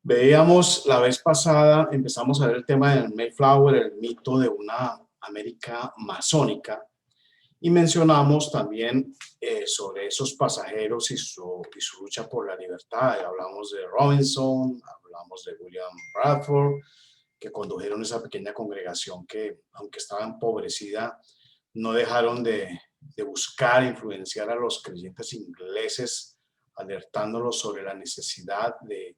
Veíamos la vez pasada, empezamos a ver el tema del Mayflower, el mito de una América masónica, y mencionamos también sobre esos pasajeros y su lucha por la libertad. Hablamos de Robinson, hablamos de William Bradford, que condujeron esa pequeña congregación que, aunque estaba empobrecida, no dejaron de buscar influenciar a los creyentes ingleses, alertándolos sobre la necesidad de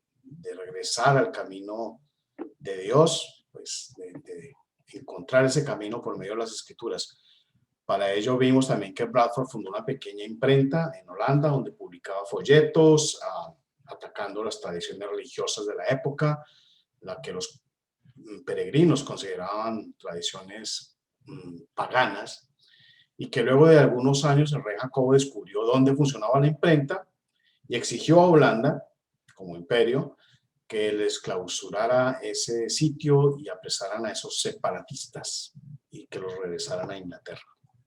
regresar al camino de Dios, pues de encontrar ese camino por medio de las escrituras. Para ello vimos también que Bradford fundó una pequeña imprenta en Holanda donde publicaba folletos atacando las tradiciones religiosas de la época, la que los peregrinos consideraban tradiciones paganas, y que luego de algunos años el rey Jacobo descubrió dónde funcionaba la imprenta y exigió a Holanda, como imperio, que les clausurara ese sitio y apresaran a esos separatistas y que los regresaran a Inglaterra.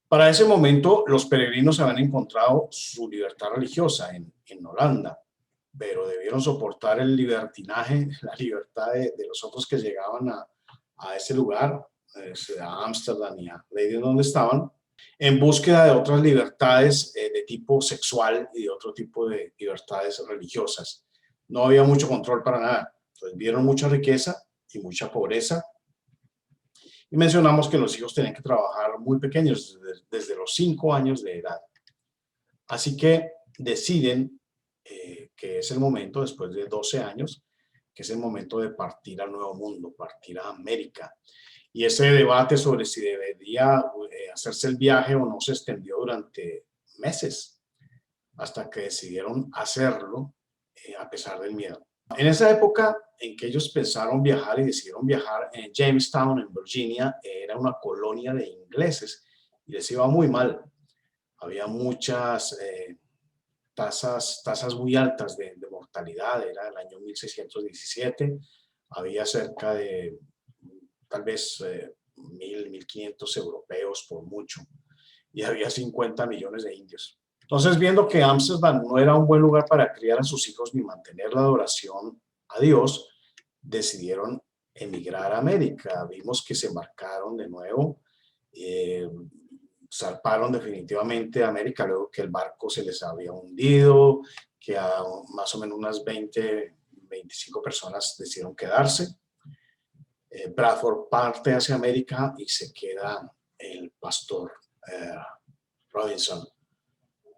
Para ese momento, los peregrinos habían encontrado su libertad religiosa en Holanda, pero debieron soportar el libertinaje, la libertad de los otros que llegaban a ese lugar, a Ámsterdam y a Leiden, donde estaban, en búsqueda de otras libertades de tipo sexual y de otro tipo de libertades religiosas. No había mucho control para nada. Entonces vieron mucha riqueza y mucha pobreza. Y mencionamos que los hijos tenían que trabajar muy pequeños, desde los 5 años de edad. Así que deciden que es el momento, después de 12 años, que es el momento de partir al Nuevo Mundo, partir a América. Y ese debate sobre si debería hacerse el viaje o no se extendió durante meses, hasta que decidieron hacerlo a pesar del miedo. En esa época en que ellos pensaron viajar y decidieron viajar, en Jamestown, en Virginia, era una colonia de ingleses y les iba muy mal. Había muchas tasas muy altas de mortalidad, era el año 1617, había cerca de tal vez 1.500 europeos por mucho, y había 50 millones de indios. Entonces, viendo que Ámsterdam no era un buen lugar para criar a sus hijos ni mantener la adoración a Dios, decidieron emigrar a América. Vimos que se embarcaron de nuevo, zarparon definitivamente a América luego que el barco se les había hundido, que a más o menos unas 25 personas decidieron quedarse. Bradford parte hacia América y se queda el pastor Robinson.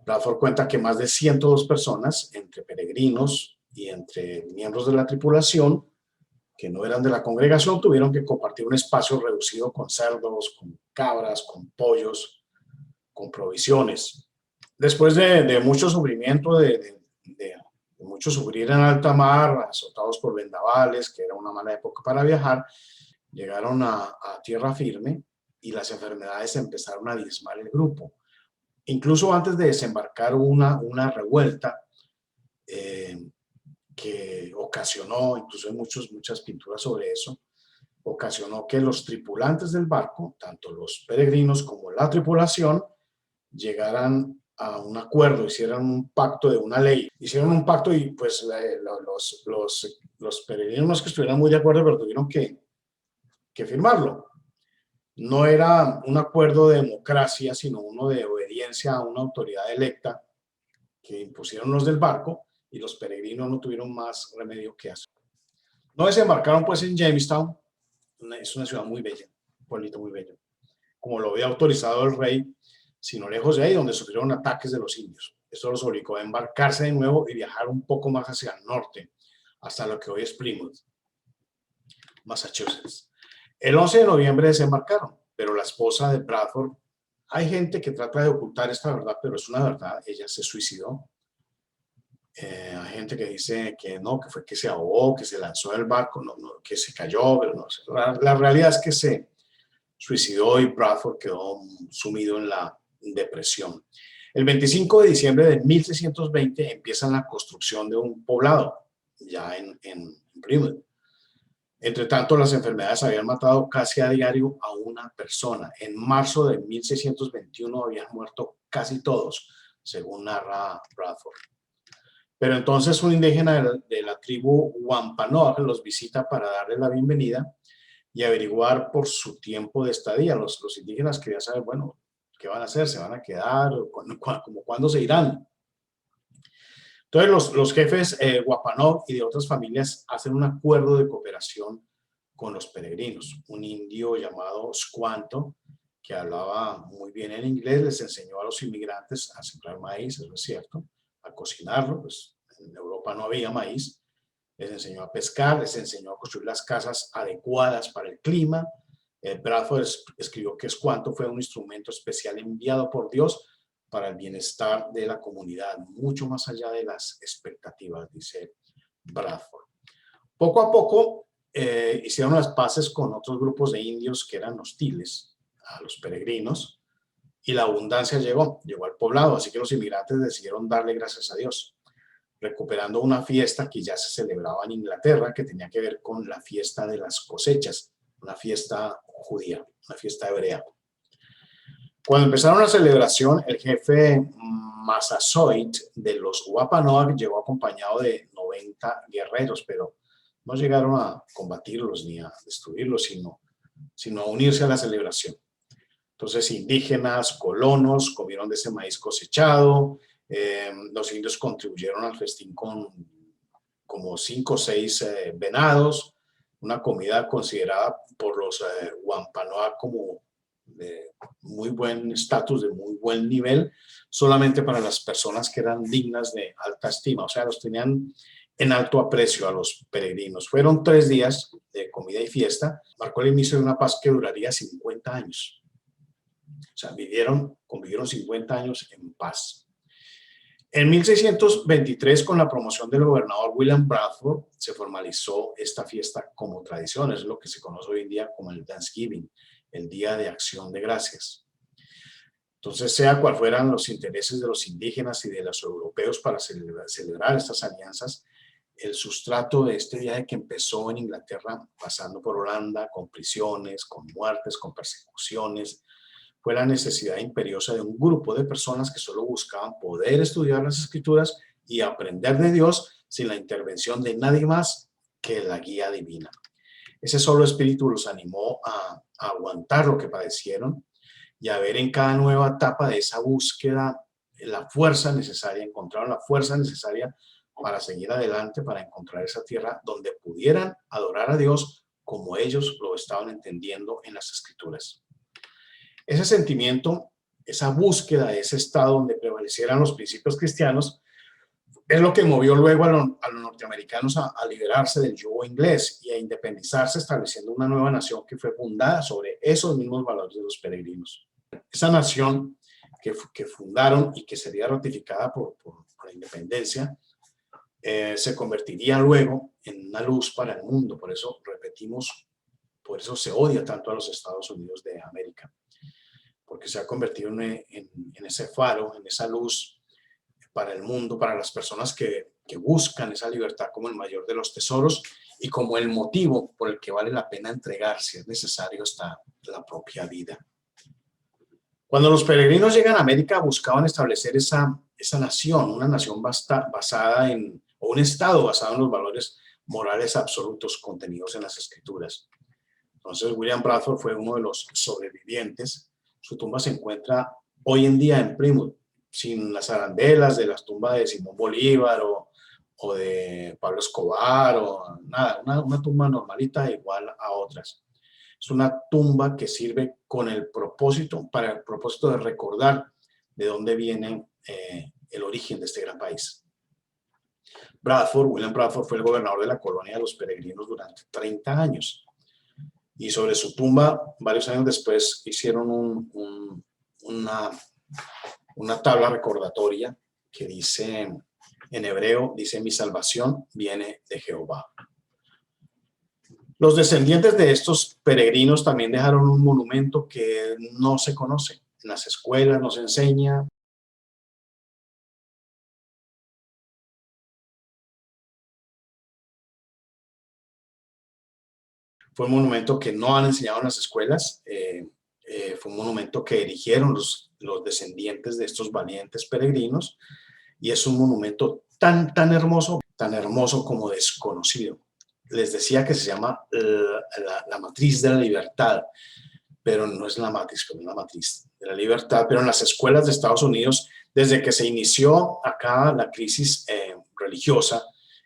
Bradford cuenta que más de 102 personas, entre peregrinos y entre miembros de la tripulación, que no eran de la congregación, tuvieron que compartir un espacio reducido con cerdos, con cabras, con pollos, con provisiones. Después de mucho sufrimiento, de mucho sufrir en alta mar, azotados por vendavales, que era una mala época para viajar, llegaron a tierra firme y las enfermedades empezaron a diezmar el grupo. Incluso antes de desembarcar una revuelta que ocasionó, incluso hay muchas pinturas sobre eso, ocasionó que los tripulantes del barco, tanto los peregrinos como la tripulación, llegaran a un acuerdo, hicieran un pacto de una ley. Hicieron un pacto y pues los peregrinos que estuvieran muy de acuerdo, pero tuvieron que firmarlo. No era un acuerdo de democracia, sino uno de obediencia a una autoridad electa que impusieron los del barco, y los peregrinos no tuvieron más remedio que hacer. No desembarcaron pues en Jamestown, es una ciudad muy bella, un pueblito muy bello, como lo había autorizado el rey, sino lejos de ahí, donde sufrieron ataques de los indios. Esto los obligó a embarcarse de nuevo y viajar un poco más hacia el norte, hasta lo que hoy es Plymouth, Massachusetts. El 11 de noviembre desembarcaron, pero la esposa de Bradford, hay gente que trata de ocultar esta verdad, pero es una verdad, ella se suicidó. Hay gente que dice que no, que fue que se ahogó, que se lanzó del barco, no, que se cayó, pero no sé. La realidad es que se suicidó y Bradford quedó sumido en la depresión. El 25 de diciembre de 1620 empiezan la construcción de un poblado, ya en Plymouth. Entre tanto, las enfermedades habían matado casi a diario a una persona. En marzo de 1621 habían muerto casi todos, según narra Bradford. Pero entonces un indígena de la tribu Wampanoag los visita para darle la bienvenida y averiguar por su tiempo de estadía. Los indígenas querían saber, bueno, ¿qué van a hacer? ¿Se van a quedar? ¿Como cuándo se irán? Entonces los jefes Wampanoag y de otras familias hacen un acuerdo de cooperación con los peregrinos. Un indio llamado Squanto, que hablaba muy bien el inglés, les enseñó a los inmigrantes a sembrar maíz, eso es cierto, a cocinarlo, pues en Europa no había maíz, les enseñó a pescar, les enseñó a construir las casas adecuadas para el clima. Bradford escribió que Squanto fue un instrumento especial enviado por Dios para el bienestar de la comunidad, mucho más allá de las expectativas, dice Bradford. Poco a poco hicieron las paces con otros grupos de indios que eran hostiles a los peregrinos y la abundancia llegó al poblado, así que los inmigrantes decidieron darle gracias a Dios, recuperando una fiesta que ya se celebraba en Inglaterra, que tenía que ver con la fiesta de las cosechas, una fiesta judía, una fiesta hebrea. Cuando empezaron la celebración, el jefe Massasoit de los Wampanoag llegó acompañado de 90 guerreros, pero no llegaron a combatirlos ni a destruirlos, sino a unirse a la celebración. Entonces, indígenas, colonos, comieron de ese maíz cosechado. Los indios contribuyeron al festín con como 5 o 6 venados, una comida considerada por los Wampanoag como de muy buen estatus, de muy buen nivel, solamente para las personas que eran dignas de alta estima, o sea, los tenían en alto aprecio a los peregrinos. Fueron 3 días de comida y fiesta, marcó el inicio de una paz que duraría 50 años. O sea, convivieron 50 años en paz. En 1623, con la promoción del gobernador William Bradford, se formalizó esta fiesta como tradición. Es lo que se conoce hoy en día como el Thanksgiving, el Día de Acción de Gracias. Entonces, sea cual fueran los intereses de los indígenas y de los europeos para celebrar estas alianzas, el sustrato de este viaje que empezó en Inglaterra, pasando por Holanda, con prisiones, con muertes, con persecuciones, fue la necesidad imperiosa de un grupo de personas que solo buscaban poder estudiar las Escrituras y aprender de Dios sin la intervención de nadie más que la guía divina. Ese solo espíritu los animó a aguantar lo que padecieron y a ver en cada nueva etapa de esa búsqueda la fuerza necesaria, encontraron la fuerza necesaria para seguir adelante, para encontrar esa tierra donde pudieran adorar a Dios como ellos lo estaban entendiendo en las Escrituras. Ese sentimiento, esa búsqueda, ese estado donde prevalecieran los principios cristianos, es lo que movió luego a los norteamericanos a liberarse del yugo inglés y a independizarse, estableciendo una nueva nación que fue fundada sobre esos mismos valores de los peregrinos. Esa nación que fundaron y que sería ratificada por la independencia, se convertiría luego en una luz para el mundo. Por eso repetimos, por eso se odia tanto a los Estados Unidos de América, porque se ha convertido en ese faro, en esa luz para el mundo, para las personas que buscan esa libertad como el mayor de los tesoros y como el motivo por el que vale la pena entregar, si es necesario, hasta la propia vida. Cuando los peregrinos llegan a América, buscaban establecer esa nación, una nación basada o un estado basado en los valores morales absolutos contenidos en las Escrituras. Entonces, William Bradford fue uno de los sobrevivientes. Su tumba se encuentra hoy en día en Plymouth, sin las arandelas de las tumbas de Simón Bolívar o de Pablo Escobar o nada, una tumba normalita igual a otras. Es una tumba que sirve para el propósito de recordar de dónde viene el origen de este gran país. William Bradford fue el gobernador de la colonia de los peregrinos durante 30 años. Y sobre su tumba, varios años después, hicieron una tabla recordatoria que dice, en hebreo, dice: mi salvación viene de Jehová. Los descendientes de estos peregrinos también dejaron un monumento que no se conoce. En las escuelas no se enseña. Fue un monumento que no han enseñado en las escuelas. Fue un monumento que erigieron los descendientes de estos valientes peregrinos, y es un monumento tan hermoso como desconocido. Les decía que se llama la matriz de la libertad, pero no es la matriz, pero es la matriz de la libertad. Pero en las escuelas de Estados Unidos, desde que se inició acá la crisis religiosa,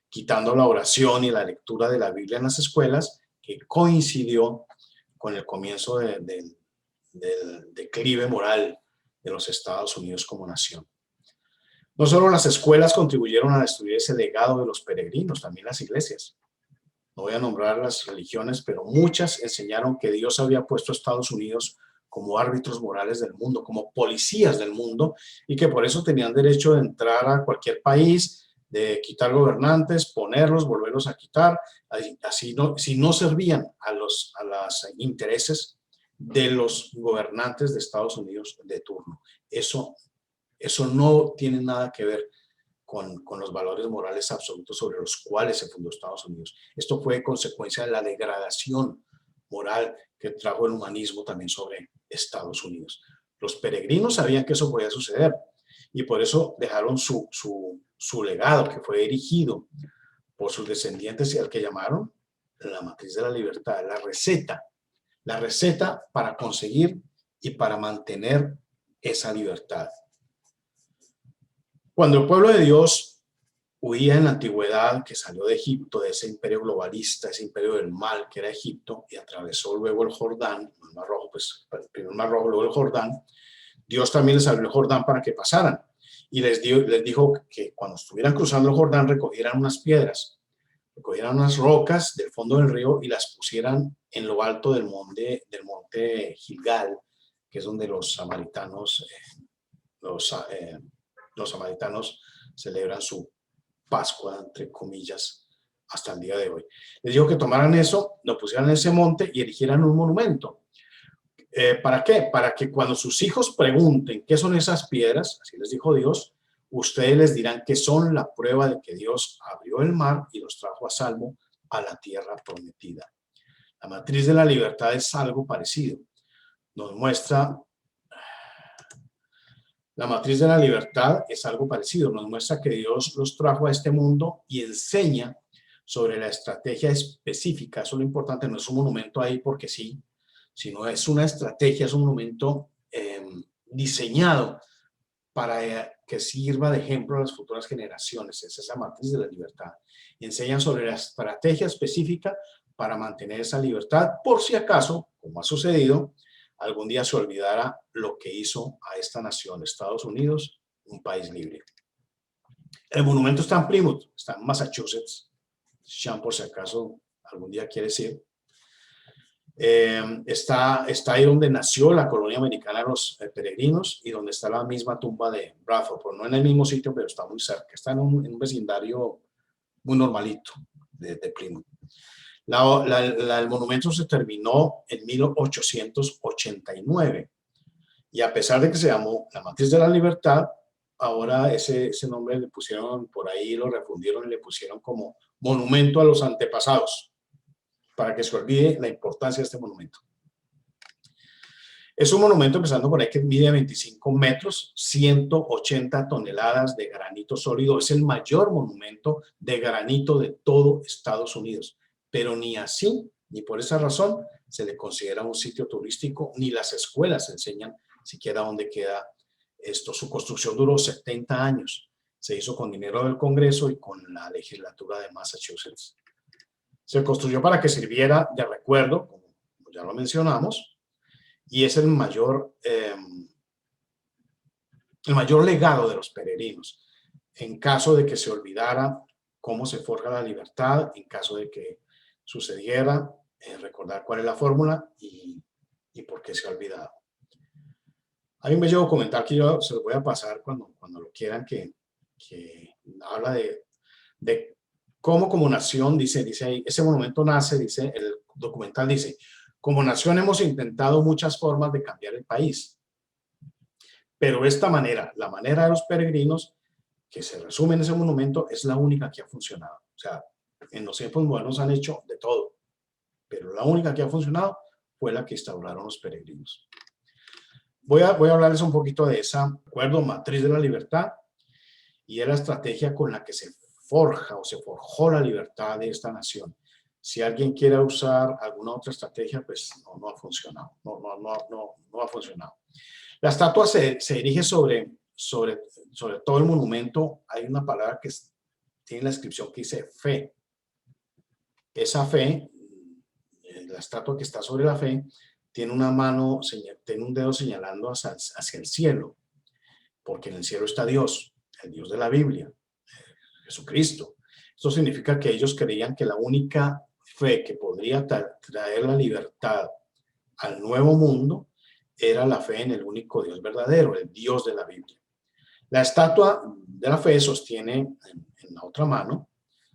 quitando la oración y la lectura de la Biblia en las escuelas, que coincidió con el comienzo del declive moral de los Estados Unidos como nación. No solo las escuelas contribuyeron a destruir ese legado de los peregrinos, también las iglesias. No voy a nombrar las religiones, pero muchas enseñaron que Dios había puesto a Estados Unidos como árbitros morales del mundo, como policías del mundo, y que por eso tenían derecho de entrar a cualquier país, de quitar gobernantes, ponerlos, volverlos a quitar, así no, si no servían a los intereses de los gobernantes de Estados Unidos de turno. Eso no tiene nada que ver con los valores morales absolutos sobre los cuales se fundó Estados Unidos. Esto fue consecuencia de la degradación moral que trajo el humanismo también sobre Estados Unidos. Los peregrinos sabían que eso podía suceder y por eso dejaron su legado, que fue erigido por sus descendientes y al que llamaron la matriz de la libertad, la receta para conseguir y para mantener esa libertad. Cuando el pueblo de Dios huía en la antigüedad, que salió de Egipto, de ese imperio globalista, ese imperio del mal que era Egipto, y atravesó luego el Jordán, el Mar Rojo, pues primero el Mar Rojo, luego el Jordán, Dios también les abrió el Jordán para que pasaran. Y les dijo que cuando estuvieran cruzando el Jordán recogieran unas piedras, recogieran unas rocas del fondo del río y las pusieran en lo alto del monte Gilgal, que es donde los samaritanos celebran su Pascua, entre comillas, hasta el día de hoy. Les dijo que tomaran eso, lo pusieran en ese monte y erigieran un monumento. ¿Para qué? Para que cuando sus hijos pregunten qué son esas piedras, así les dijo Dios, ustedes les dirán que son la prueba de que Dios abrió el mar y los trajo a salvo a la tierra prometida. La matriz de la libertad es algo parecido. Nos muestra... La matriz de la libertad es algo parecido. Nos muestra que Dios los trajo a este mundo y enseña sobre la estrategia específica. Eso es lo importante. No es un monumento ahí porque sí, sino es una estrategia, es un monumento diseñado para que sirva de ejemplo a las futuras generaciones. Es esa matriz de la libertad. Y enseñan sobre la estrategia específica para mantener esa libertad, por si acaso, como ha sucedido, algún día se olvidara lo que hizo a esta nación, Estados Unidos, un país libre. El monumento está en Plymouth, está en Massachusetts. Sean, por si acaso algún día quiere ir. Está ahí donde nació la colonia americana de los peregrinos y donde está la misma tumba de Bradford, no en el mismo sitio, pero está muy cerca. Está en un vecindario muy normalito de Plymouth. El monumento se terminó en 1889 y a pesar de que se llamó la matriz de la libertad, ahora ese nombre le pusieron, por ahí lo refundieron y le pusieron como monumento a los antepasados, para que se olvide la importancia de este monumento. Es un monumento, empezando por ahí, que mide 25 metros, 180 toneladas de granito sólido. Es el mayor monumento de granito de todo Estados Unidos. Pero ni así, ni por esa razón, se le considera un sitio turístico, ni las escuelas enseñan siquiera dónde queda esto. Su construcción duró 70 años. Se hizo con dinero del Congreso y con la legislatura de Massachusetts. Se construyó para que sirviera de recuerdo, como ya lo mencionamos, y es el mayor legado de los peregrinos. En caso de que se olvidara cómo se forja la libertad, en caso de que sucediera, recordar cuál es la fórmula y por qué se ha olvidado. Hay un bello documental que yo se lo voy a pasar cuando lo quieran, que habla de cómo como nación, dice ahí, ese monumento nace, dice, el documental dice, como nación hemos intentado muchas formas de cambiar el país, pero esta manera, la manera de los peregrinos, que se resume en ese monumento, es la única que ha funcionado. O sea, en los tiempos modernos han hecho de todo, pero la única que ha funcionado fue la que instauraron los peregrinos. Voy a hablarles un poquito de esa acuerdo, matriz de la libertad, y es la estrategia con la que se forja o se forjó la libertad de esta nación. Si alguien quiere usar alguna otra estrategia, pues no ha funcionado, no ha funcionado. La estatua se dirige sobre todo el monumento. Hay una palabra que tiene la inscripción que dice fe. Esa fe, la estatua que está sobre la fe, tiene una mano, tiene un dedo señalando hacia el cielo, porque en el cielo está Dios, el Dios de la Biblia, Jesucristo. Esto significa que ellos creían que la única fe que podría traer la libertad al nuevo mundo era la fe en el único Dios verdadero, el Dios de la Biblia. La estatua de la fe sostiene en la otra mano,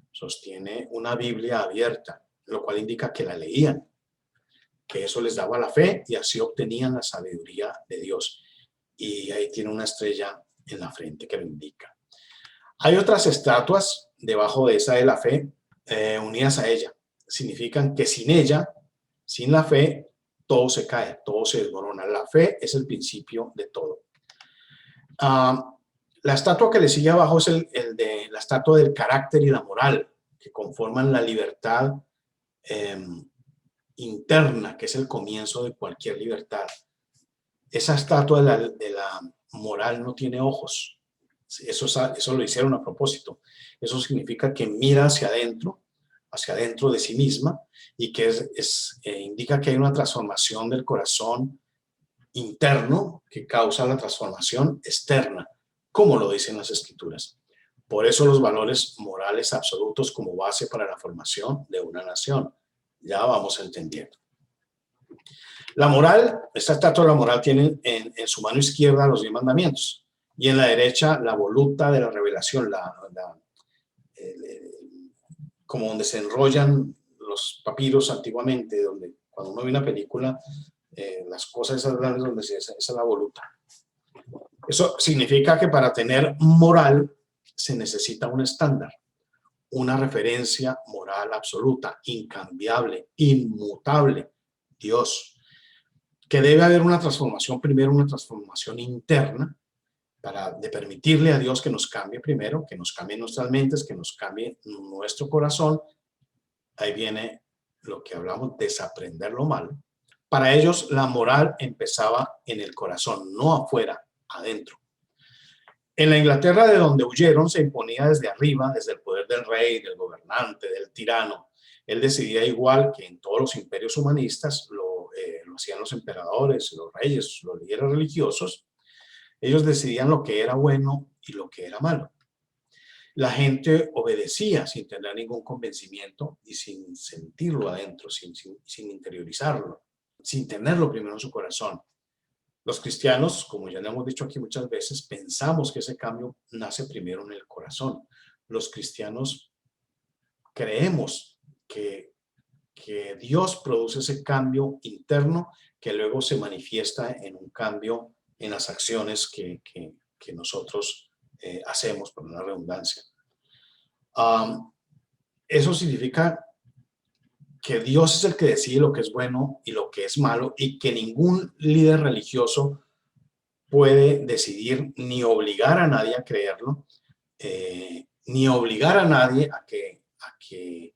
sostiene una Biblia abierta, lo cual indica que la leían, que eso les daba la fe y así obtenían la sabiduría de Dios. Y ahí tiene una estrella en la frente que lo indica. Hay otras estatuas debajo de esa de la fe, unidas a ella. Significan que sin ella, sin la fe, todo se cae, todo se desmorona. La fe es el principio de todo. La estatua que le sigue abajo es el de la estatua del carácter y la moral, que conforman la libertad interna, que es el comienzo de cualquier libertad. Esa estatua de la moral no tiene ojos. Eso lo hicieron a propósito. Eso significa que mira hacia adentro de sí misma, y que indica que hay una transformación del corazón interno que causa la transformación externa, como lo dicen las Escrituras. Por eso los valores morales absolutos como base para la formación de una nación. Ya vamos entendiendo. La moral, esta estatua de la moral tiene en su mano izquierda los 10 mandamientos y en la derecha la voluta de la revelación, como donde se enrollan los papiros antiguamente, donde cuando uno ve una película, las cosas esas grandes, donde esa es la voluta. Eso significa que para tener moral se necesita un estándar, una referencia moral absoluta, incambiable, inmutable, Dios. Que debe haber una transformación, primero una transformación interna, de permitirle a Dios que nos cambie primero, que nos cambie nuestras mentes, que nos cambie nuestro corazón. Ahí viene lo que hablamos, desaprender lo malo. Para ellos la moral empezaba en el corazón, no afuera, adentro. En la Inglaterra de donde huyeron se imponía desde arriba, desde el poder del rey, del gobernante, del tirano. Él decidía, igual que en todos los imperios humanistas, lo hacían los emperadores, los reyes, los líderes religiosos. Ellos decidían lo que era bueno y lo que era malo. La gente obedecía sin tener ningún convencimiento y sin sentirlo adentro, sin interiorizarlo, sin tenerlo primero en su corazón. Los cristianos, como ya le hemos dicho aquí muchas veces, pensamos que ese cambio nace primero en el corazón. Los cristianos creemos que Dios produce ese cambio interno que luego se manifiesta en un cambio en las acciones que nosotros hacemos, por una redundancia. Eso significa que Dios es el que decide lo que es bueno y lo que es malo, y que ningún líder religioso puede decidir ni obligar a nadie a creerlo, ni obligar a nadie a que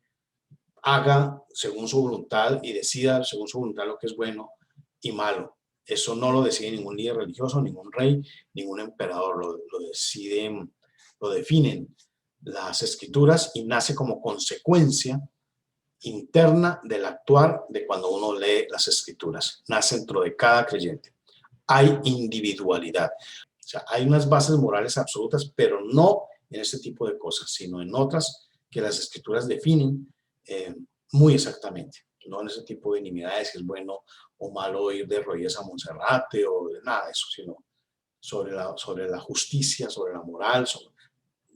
haga según su voluntad y decida según su voluntad lo que es bueno y malo. Eso no lo decide ningún líder religioso, ningún rey, ningún emperador. Lo definen las Escrituras y nace como consecuencia interna del actuar de cuando uno lee las Escrituras. Nace dentro de cada creyente. Hay individualidad. O sea, hay unas bases morales absolutas, pero no en este tipo de cosas, sino en otras que las Escrituras definen muy exactamente. No en ese tipo de nimiedades, si es bueno o malo ir de rodillas a Monserrate o de nada de eso, sino sobre la justicia, sobre la moral, sobre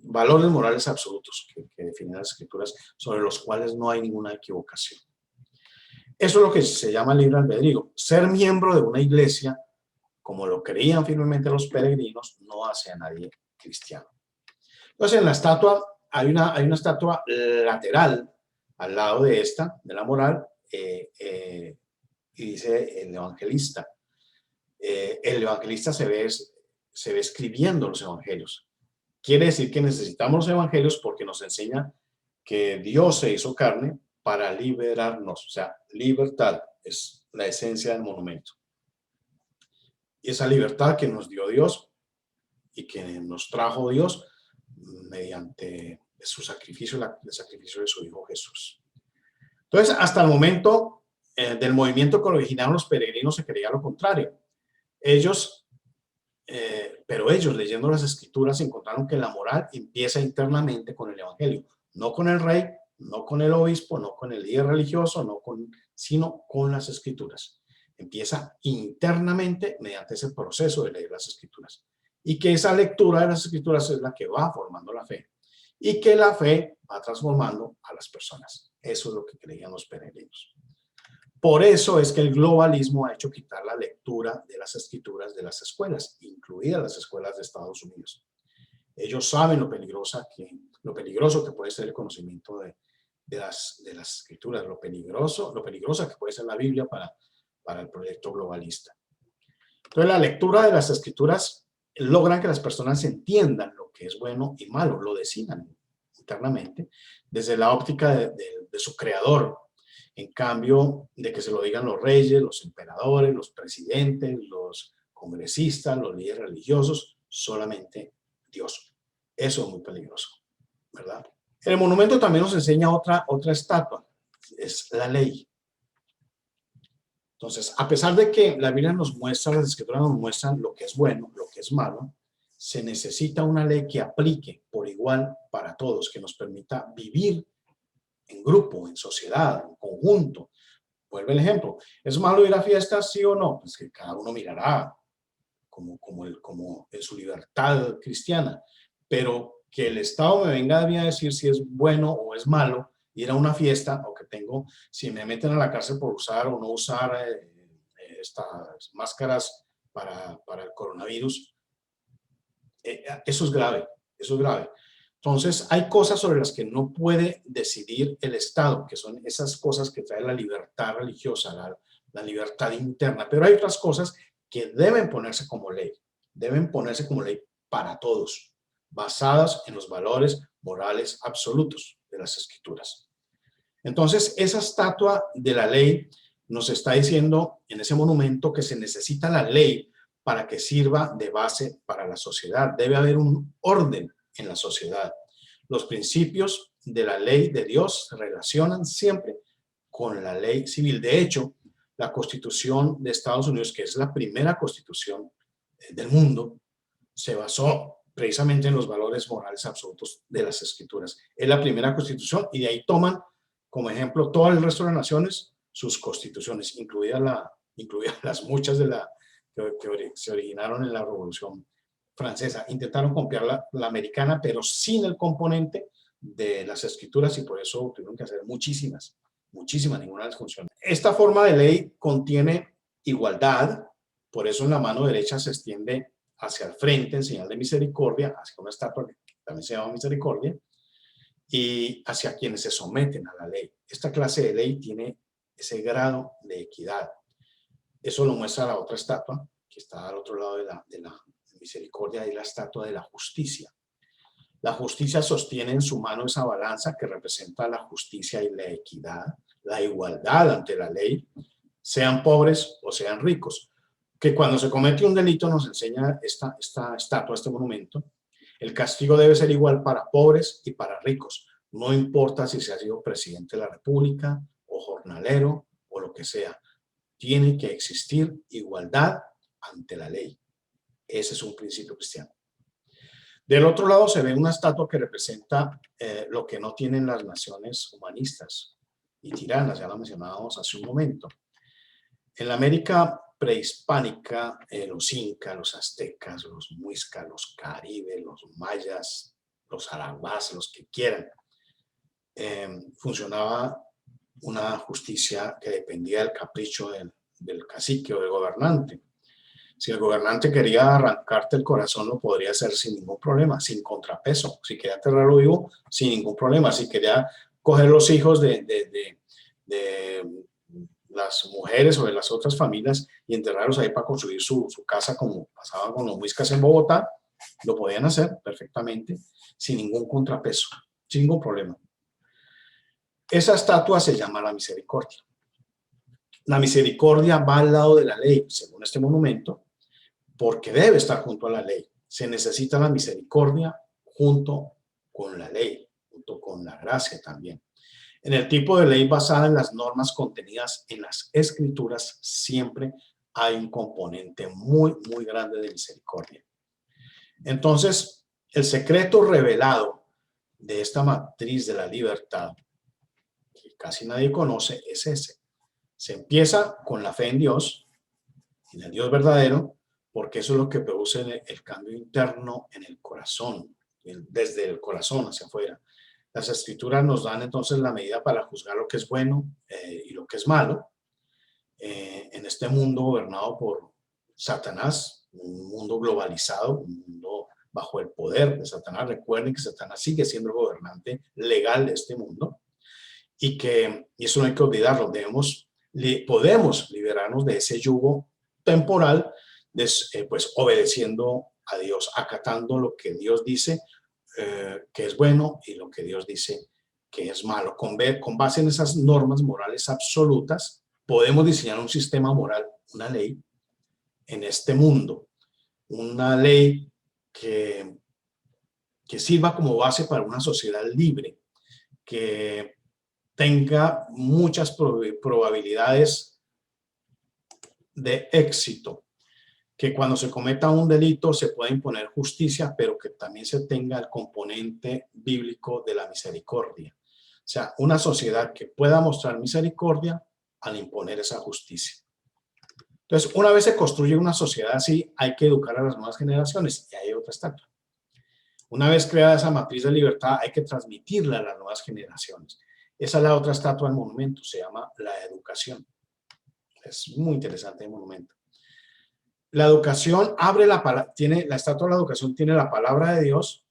valores morales absolutos que definen las Escrituras, sobre los cuales no hay ninguna equivocación. Eso es lo que se llama libre albedrío. Ser miembro de una iglesia, como lo creían firmemente los peregrinos, no hace a nadie cristiano. Entonces, en la estatua hay una estatua lateral al lado de esta, de la moral, y dice el evangelista. El evangelista se ve escribiendo los evangelios. Quiere decir que necesitamos los evangelios porque nos enseña que Dios se hizo carne para liberarnos. O sea, libertad es la esencia del monumento. Y esa libertad que nos dio Dios y que nos trajo Dios mediante su sacrificio, el sacrificio de su Hijo Jesús. Entonces, hasta el momento del movimiento que originaron los peregrinos se creía lo contrario. Pero ellos, leyendo las escrituras, encontraron que la moral empieza internamente con el evangelio, no con el rey, no con el obispo, no con el líder religioso, sino con las escrituras. Empieza internamente mediante ese proceso de leer las escrituras. Y que esa lectura de las escrituras es la que va formando la fe. Y que la fe va transformando a las personas. Eso es lo que creían los peregrinos. Por eso es que el globalismo ha hecho quitar la lectura de las escrituras de las escuelas, incluidas las escuelas de Estados Unidos. Ellos saben lo peligroso que puede ser el conocimiento de las escrituras, lo peligrosa que puede ser la Biblia para el proyecto globalista. Entonces, la lectura de las escrituras logra que las personas entiendan lo que es bueno y malo, lo decidan internamente desde la óptica de su creador. En cambio de que se lo digan los reyes, los emperadores, los presidentes, los congresistas, los líderes religiosos, solamente Dios. Eso es muy peligroso, ¿verdad? El monumento también nos enseña otra estatua, es la ley. Entonces, a pesar de que la Biblia nos muestra, las escrituras nos muestran lo que es bueno, lo que es malo, se necesita una ley que aplique por igual para todos, que nos permita vivir en grupo, en sociedad, en conjunto. Vuelve el ejemplo. ¿Es malo ir a fiestas, sí o no? Pues que cada uno mirará como en su libertad cristiana. Pero que el Estado me venga a mí a decir si es bueno o es malo ir a una fiesta, o que si me meten a la cárcel por usar o no usar estas máscaras para el coronavirus, eso es grave, eso es grave. Entonces, hay cosas sobre las que no puede decidir el Estado, que son esas cosas que trae la libertad religiosa, la libertad interna, pero hay otras cosas que deben ponerse como ley para todos, basadas en los valores morales absolutos de las Escrituras. Entonces, esa estatua de la ley nos está diciendo en ese monumento que se necesita la ley para que sirva de base para la sociedad. Debe haber un orden en la sociedad. Los principios de la ley de Dios se relacionan siempre con la ley civil. De hecho, la Constitución de Estados Unidos, que es la primera constitución del mundo, se basó precisamente en los valores morales absolutos de las Escrituras. Es la primera constitución y de ahí toman como ejemplo todo el resto de las naciones, sus constituciones, incluidas las muchas que se originaron en la Revolución Francesa. Intentaron copiar la americana, pero sin el componente de las escrituras, y por eso tuvieron que hacer muchísimas, ninguna les funciona. Esta forma de ley contiene igualdad, por eso en la mano derecha se extiende hacia el frente en señal de misericordia, hacia una estatua que también se llama misericordia, y hacia quienes se someten a la ley. Esta clase de ley tiene ese grado de equidad. Eso lo muestra la otra estatua, que está al otro lado de la misericordia, y la estatua de la justicia. La justicia sostiene en su mano esa balanza que representa la justicia y la equidad, la igualdad ante la ley, sean pobres o sean ricos. Que cuando se comete un delito, nos enseña esta estatua, este monumento, el castigo debe ser igual para pobres y para ricos. No importa si se ha sido presidente de la República o jornalero o lo que sea. Tiene que existir igualdad ante la ley. Ese es un principio cristiano. Del otro lado se ve una estatua que representa lo que no tienen las naciones humanistas y tiranas, ya lo mencionábamos hace un momento. En la América prehispánica, los incas, los aztecas, los muiscas, los caribes, los mayas, los arahuás, los que quieran, funcionaba una justicia que dependía del capricho del cacique o del gobernante. Si el gobernante quería arrancarte el corazón, lo podría hacer sin ningún problema, sin contrapeso. Si quería enterrarlo vivo, sin ningún problema. Si quería coger los hijos de las mujeres o de las otras familias y enterrarlos ahí para construir su casa, como pasaba con los muiscas en Bogotá, Lo podían hacer perfectamente, sin ningún contrapeso, sin ningún problema. Esa estatua se llama la misericordia. La misericordia va al lado de la ley, según este monumento, porque debe estar junto a la ley. Se necesita la misericordia junto con la ley, junto con la gracia también. En el tipo de ley basada en las normas contenidas en las escrituras, siempre hay un componente muy, muy grande de misericordia. Entonces, el secreto revelado de esta matriz de la libertad, que casi nadie conoce, es ese. Se empieza con la fe en Dios, en el Dios verdadero, porque eso es lo que produce el cambio interno en el corazón, desde el corazón hacia afuera. Las escrituras nos dan entonces la medida para juzgar lo que es bueno y lo que es malo en este mundo gobernado por Satanás, un mundo globalizado, un mundo bajo el poder de Satanás. Recuerden que Satanás sigue siendo el gobernante legal de este mundo y eso no hay que olvidarlo. Podemos liberarnos de ese yugo temporal, pues obedeciendo a Dios, acatando lo que Dios dice que es bueno y lo que Dios dice que es malo. Con base en esas normas morales absolutas, podemos diseñar un sistema moral, una ley en este mundo, una ley que sirva como base para una sociedad libre, que tenga muchas probabilidades de éxito, que cuando se cometa un delito se pueda imponer justicia, pero que también se tenga el componente bíblico de la misericordia. O sea, una sociedad que pueda mostrar misericordia al imponer esa justicia. Entonces, una vez se construye una sociedad así, hay que educar a las nuevas generaciones y hay otra estatua. Una vez creada esa matriz de libertad, hay que transmitirla a las nuevas generaciones. Esa es la otra estatua del monumento, se llama la educación. Es muy interesante el monumento. La educación abre la palabra, la estatua de la educación tiene la palabra de Dios,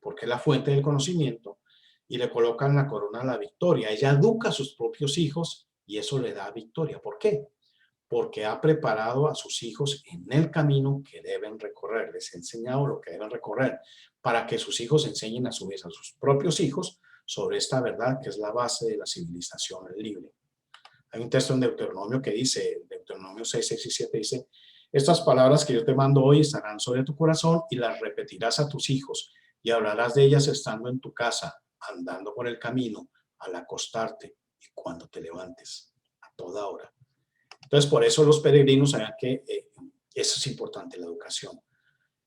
porque es la fuente del conocimiento, y le colocan la corona de la victoria. Ella educa a sus propios hijos y eso le da victoria. ¿Por qué? Porque ha preparado a sus hijos en el camino que deben recorrer. Les ha enseñado lo que deben recorrer para que sus hijos enseñen a su vez a sus propios hijos sobre esta verdad que es la base de la civilización libre. Hay un texto en Deuteronomio que dice, Deuteronomio 6, 6 y 7 dice: estas palabras que yo te mando hoy estarán sobre tu corazón y las repetirás a tus hijos y hablarás de ellas estando en tu casa, andando por el camino, al acostarte y cuando te levantes, a toda hora. Entonces, por eso los peregrinos saben que eso es importante, la educación.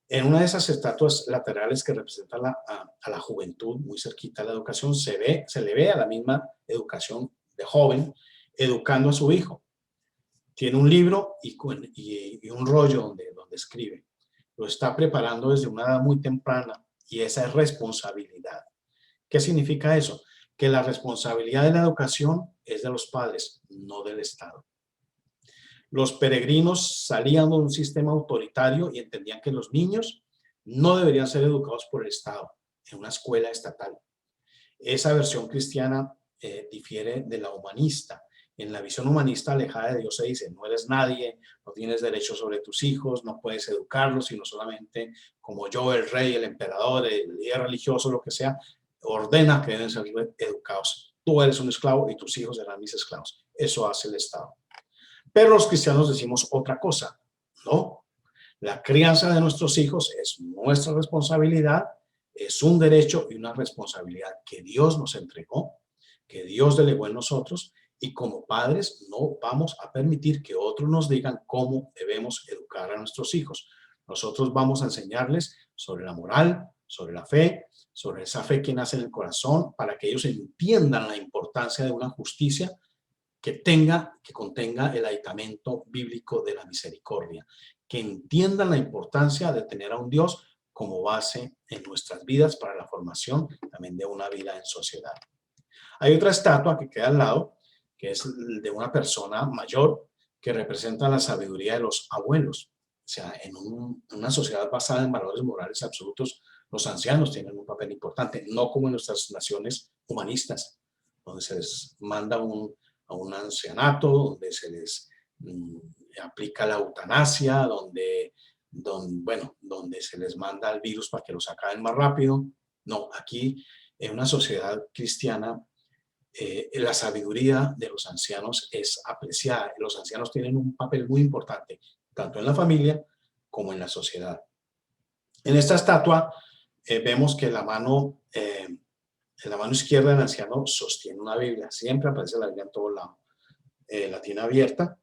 En una de esas estatuas laterales que representa a la juventud, muy cerquita de la educación, se le ve a la misma educación de joven, educando a su hijo. Tiene un libro y un rollo donde escribe. Lo está preparando desde una edad muy temprana y esa es responsabilidad. ¿Qué significa eso? Que la responsabilidad de la educación es de los padres, no del Estado. Los peregrinos salían de un sistema autoritario y entendían que los niños no deberían ser educados por el Estado en una escuela estatal. Esa versión cristiana difiere de la humanista. En la visión humanista alejada de Dios se dice: no eres nadie, no tienes derecho sobre tus hijos, no puedes educarlos, sino solamente como yo, el rey, el emperador, el líder religioso, lo que sea, ordena que deben ser educados. Tú eres un esclavo y tus hijos serán mis esclavos. Eso hace el Estado. Pero los cristianos decimos otra cosa. No, la crianza de nuestros hijos es nuestra responsabilidad, es un derecho y una responsabilidad que Dios nos entregó, que Dios delegó en nosotros, y como padres no vamos a permitir que otros nos digan cómo debemos educar a nuestros hijos. Nosotros vamos a enseñarles sobre la moral, sobre la fe, sobre esa fe que nace en el corazón, para que ellos entiendan la importancia de una justicia que contenga el aditamento bíblico de la misericordia, que entiendan la importancia de tener a un Dios como base en nuestras vidas para la formación también de una vida en sociedad. Hay otra estatua que queda al lado, que es de una persona mayor que representa la sabiduría de los abuelos. O sea, en una sociedad basada en valores morales absolutos, los ancianos tienen un papel importante, no como en nuestras naciones humanistas, donde se les manda a un ancianato, donde se les aplica la eutanasia, donde donde se les manda el virus para que los acaben más rápido. No, aquí en una sociedad cristiana la sabiduría de los ancianos es apreciada. Los ancianos tienen un papel muy importante, tanto en la familia como en la sociedad. En esta estatua vemos que en la mano izquierda del anciano sostiene una Biblia. Siempre aparece la Biblia en todos lados. La tiene abierta.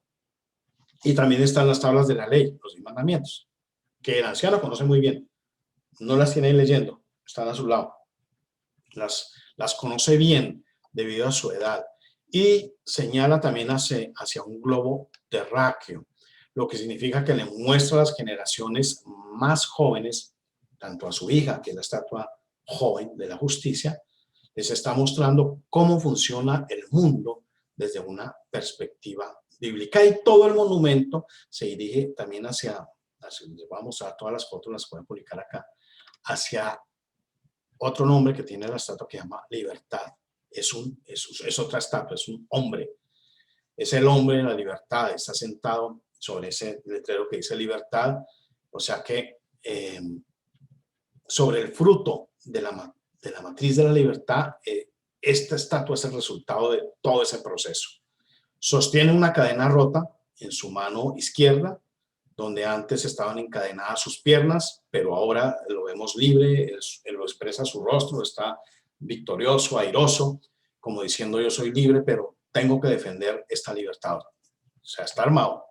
Y también están las tablas de la ley, los 10 mandamientos, que el anciano conoce muy bien. No las tiene ahí leyendo, están a su lado. Las conoce bien debido a su edad. Y señala también hacia un globo terráqueo, lo que significa que le muestra a las generaciones más jóvenes, tanto a su hija, que es la estatua joven de la justicia, les está mostrando cómo funciona el mundo desde una perspectiva bíblica. Y todo el monumento se dirige también les voy a mostrar todas las fotos, las pueden publicar acá, hacia otro nombre que tiene la estatua que se llama Libertad. Es otra estatua, es un hombre. Es el hombre de la libertad, está sentado sobre ese letrero que dice Libertad. O sea que sobre el fruto de la matriz de la libertad, esta estatua es el resultado de todo ese proceso. Sostiene una cadena rota en su mano izquierda, donde antes estaban encadenadas sus piernas, pero ahora lo vemos libre, él lo expresa su rostro, está victorioso, airoso, como diciendo yo soy libre, pero tengo que defender esta libertad. O sea, está armado.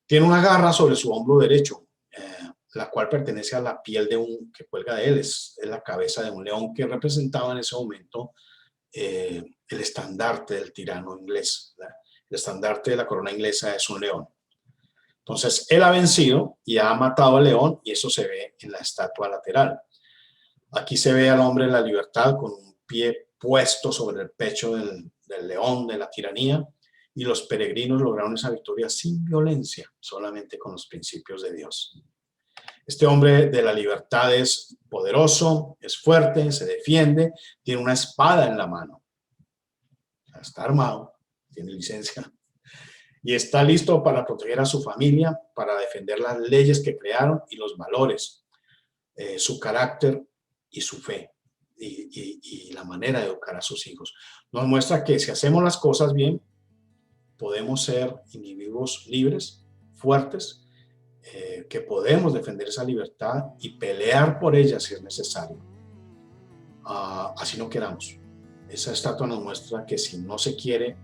Tiene una garra sobre su hombro derecho, la cual pertenece a la piel que cuelga de él, es la cabeza de un león que representaba en ese momento el estandarte del tirano inglés. El estandarte de la corona inglesa es un león. Entonces, él ha vencido y ha matado al león, y eso se ve en la estatua lateral. Aquí se ve al hombre de la libertad con un pie puesto sobre el pecho del león de la tiranía, y los peregrinos lograron esa victoria sin violencia, solamente con los principios de Dios. Este hombre de la libertad es poderoso, es fuerte, se defiende, tiene una espada en la mano. Está armado, tiene licencia. Y está listo para proteger a su familia, para defender las leyes que crearon y los valores, su carácter y su fe, y la manera de educar a sus hijos. Nos muestra que si hacemos las cosas bien, podemos ser individuos libres, fuertes, que podemos defender esa libertad y pelear por ella si es necesario. Así no queramos. Esa estatua nos muestra que si no se quiere,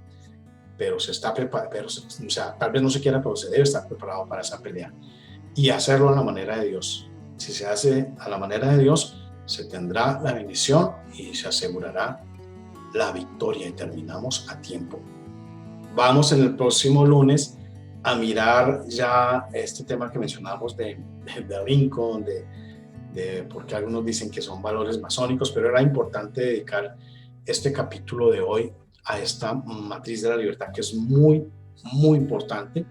pero se está preparado, o sea, tal vez no se quiera, pero se debe estar preparado para esa pelea y hacerlo a la manera de Dios. Si se hace a la manera de Dios, se tendrá la bendición y se asegurará la victoria, y terminamos a tiempo. Vamos en el próximo lunes a mirar ya este tema que mencionamos de Lincoln, porque algunos dicen que son valores masónicos, pero era importante dedicar este capítulo de hoy a esta matriz de la libertad, que es muy, muy importante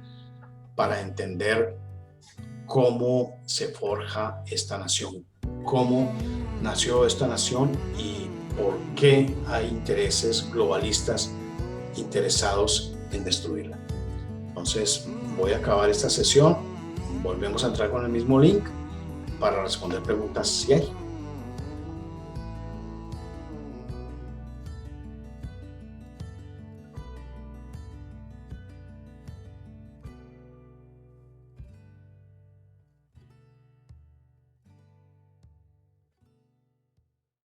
para entender cómo se forja esta nación, cómo nació esta nación y por qué hay intereses globalistas interesados en destruirla. Entonces, voy a acabar esta sesión. Volvemos a entrar con el mismo link para responder preguntas si hay.